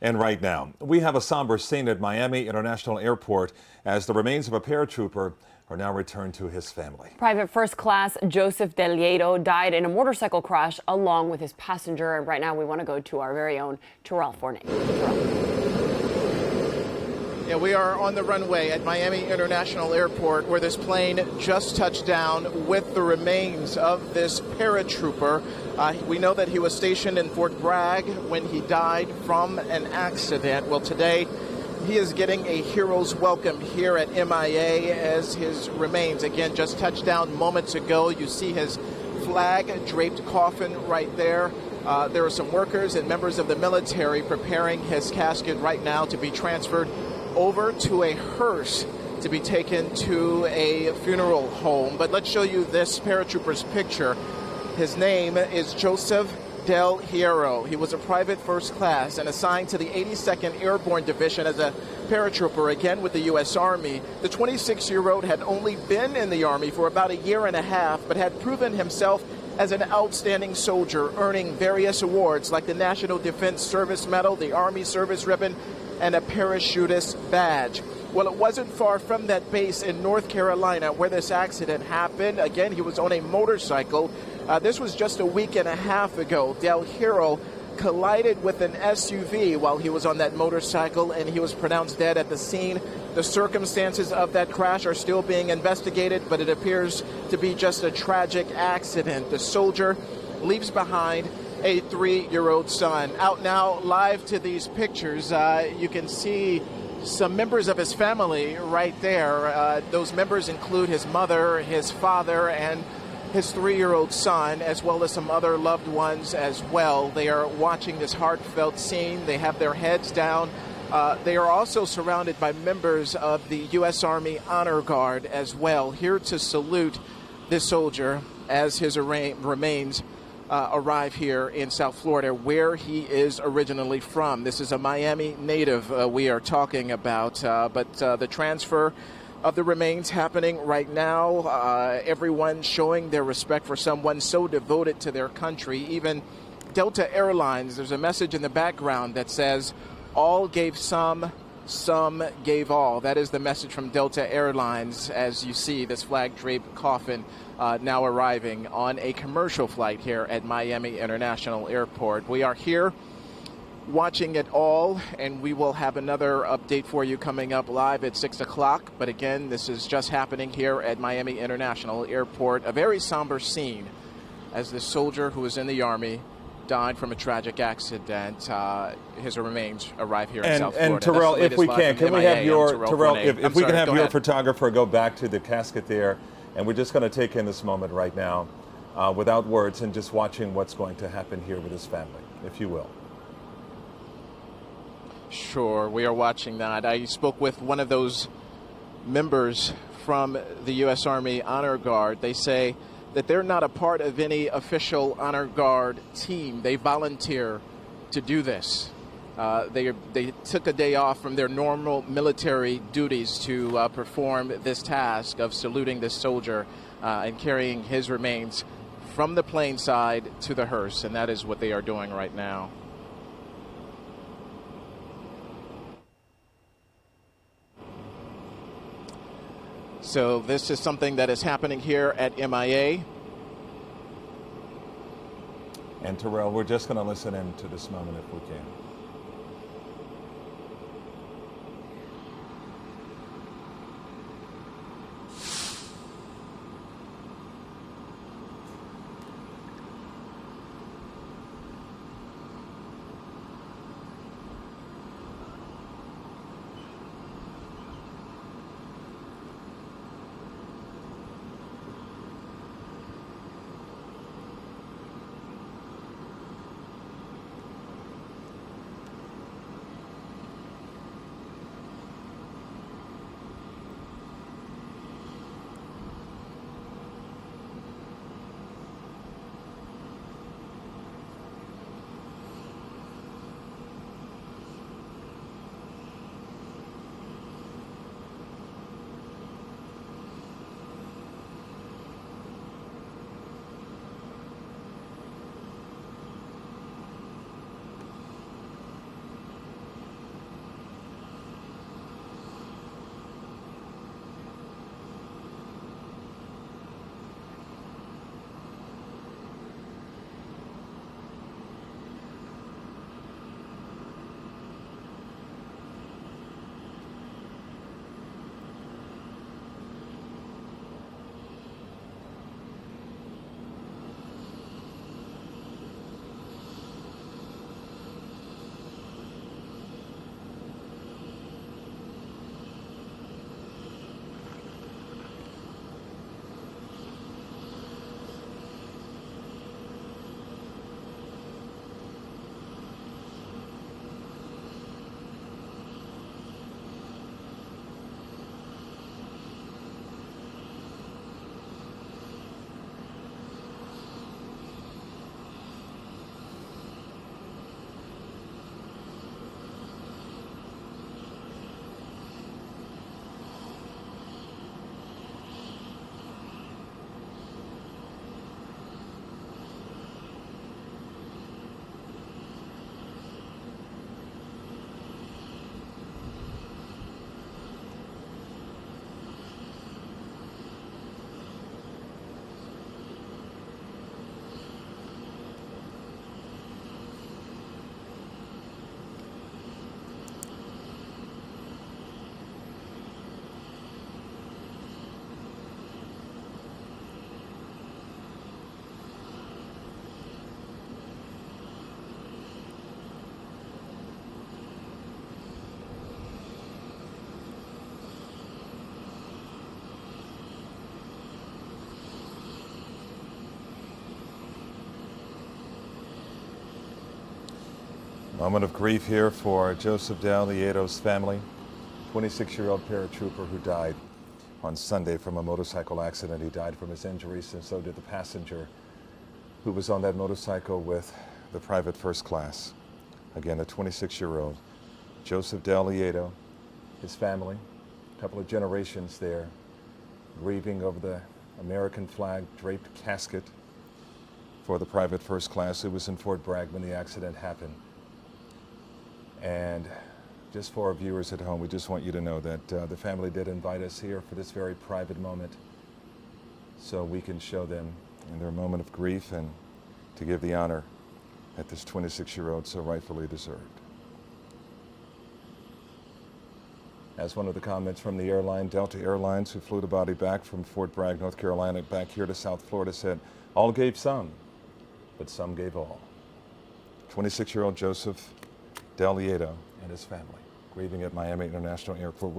And right now, we have a somber scene at Miami International Airport as the remains of a paratrooper are now returned to his family. Private First Class Joseph Delgado died in a motorcycle crash along with his passenger. And right now we want to go to our very own Terrell Forney. Yeah, we are on the runway at Miami International Airport where this plane just touched down with the remains of this paratrooper. We know that he was stationed in Fort Bragg when he died from an accident. Well, today he is getting a hero's welcome here at MIA as his remains, again, just touched down moments ago. You see his flag-draped coffin right there. There are some workers and members of the military preparing his casket right now to be transferred over to a hearse to be taken to a funeral home. But let's show you this paratrooper's picture. His name is Joseph Delgado. He was a private first class and assigned to the 82nd Airborne Division as a paratrooper, again with the U.S. Army. The 26-year-old had only been in the Army for about a year and a half, but had proven himself as an outstanding soldier, earning various awards like the National Defense Service Medal, the Army Service Ribbon, and a parachutist badge. Well, it wasn't far from that base in North Carolina where this accident happened. Again, he was on a motorcycle. This was just a week and a half ago. Delgado collided with an SUV while he was on that motorcycle, and he was pronounced dead at the scene. The circumstances of that crash are still being investigated, but it appears to be just a tragic accident. The soldier leaves behind a 3-year-old son. Out now, live to these pictures, you can see some members of his family right there. Those members include his mother, his father, and his 3-year-old son, as well as some other loved ones as well. They are watching this heartfelt scene. They have their heads down. They are also surrounded by members of the U.S. Army Honor Guard as well, here to salute this soldier as his remains arrive here in South Florida, where he is originally from. This is a Miami native we are talking about, but the transfer of the remains happening right now. Everyone showing their respect for someone so devoted to their country. Even Delta Airlines, there's a message in the background that says, all gave some gave all. That is the message from Delta Airlines as you see this flag-draped coffin now arriving on a commercial flight here at Miami International Airport. We are here watching it all, and we will have another update for you coming up live at 6 o'clock. But again, this is just happening here at Miami International Airport. A very somber scene as this soldier who was in the Army died from a tragic accident. His remains arrive here in South Florida. And Terrell, if we can we have your Terrell? If we can have your photographer go back to the casket there, and we're just going to take in this moment right now, without words, and just watching what's going to happen here with his family, if you will. Sure, we are watching that. I spoke with one of those members from the U.S. Army Honor Guard. They say that they're not a part of any official Honor Guard team. They volunteer to do this. They took a day off from their normal military duties to perform this task of saluting this soldier and carrying his remains from the plane side to the hearse, and that is what they are doing right now. So this is something that is happening here at MIA. And Terrell, we're just going to listen in to this moment if we can. Moment of grief here for Joseph D'Alieto's family, 26-year-old paratrooper who died on Sunday from a motorcycle accident. He died from his injuries, and so did the passenger who was on that motorcycle with the private first class. Again, a 26-year-old Joseph D'Alieto, his family, a couple of generations there, grieving over the American flag draped casket for the private first class who was in Fort Bragg when the accident happened. And just for our viewers at home, we just want you to know that the family did invite us here for this very private moment so we can show them in their moment of grief and to give the honor that this 26-year-old so rightfully deserved. As one of the comments from the airline, Delta Airlines, who flew the body back from Fort Bragg, North Carolina, back here to South Florida, said, all gave some, but some gave all. 26-year-old Joseph D'Alieto and his family, grieving at Miami International Airport.